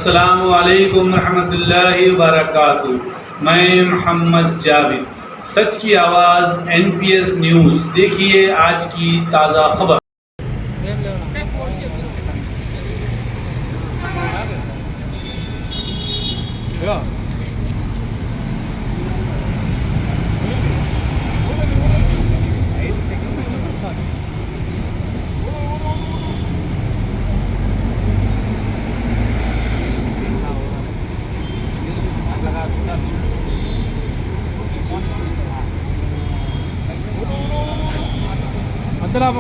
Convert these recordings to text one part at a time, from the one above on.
अस्सलामु अलैकुम रहमतुल्लाहि व बरकातुहू। मैं मोहम्मद जावेद, सच की आवाज़ NPS न्यूज़। देखिए आज की ताज़ा खबर।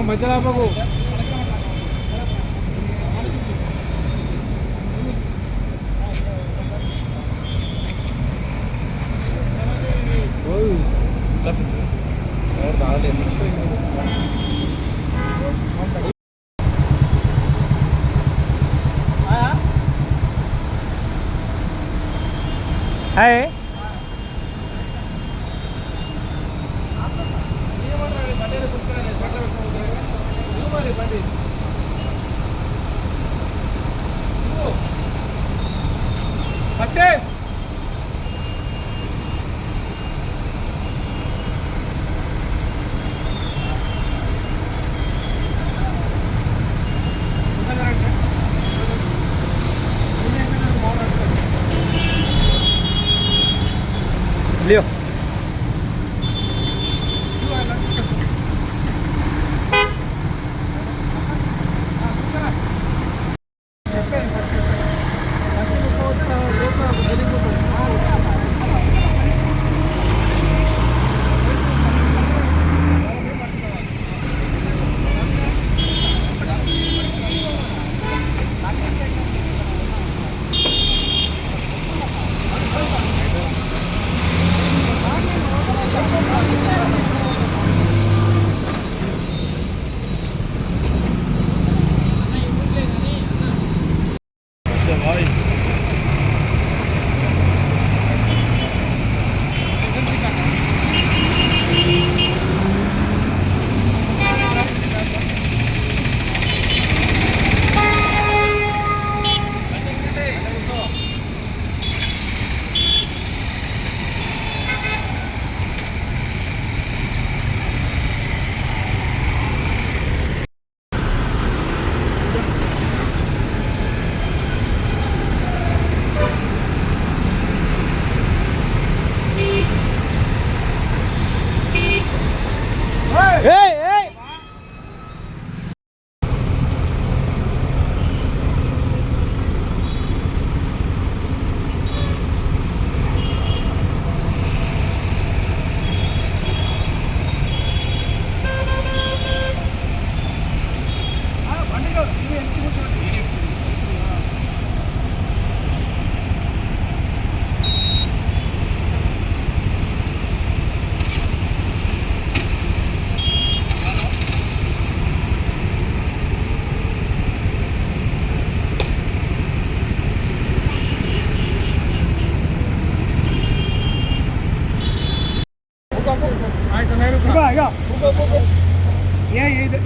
మధ్యలో హాయ్ పట్టే लियो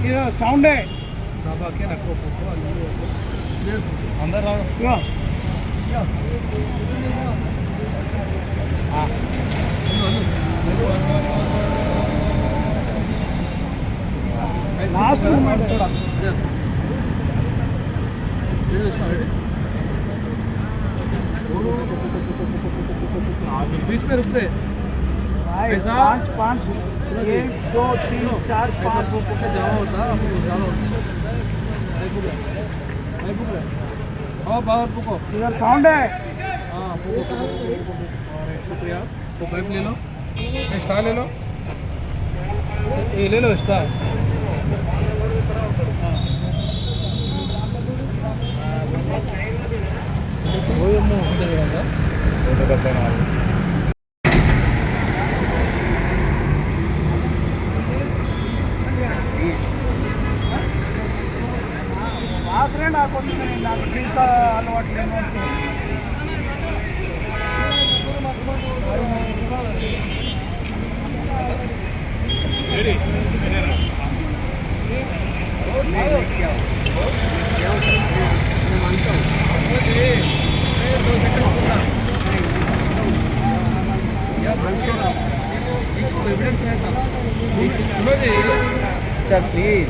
ये साउंड है अंदर लास्ट बीच में रुकते 5 1 2 3 4 5 जावा होता हाँ बाहर पुको इधर साउंड है हाँ पुको शुक्रिया। तो पाइप ले लो, स्टार ले लो, ये ले लो स्टार। ఆసరే నాకు వస్తుంది, నాకు డ్రింక్ అలవాటు లేను అంటే क्या एविडेंस है का सुनो जी सर प्लीज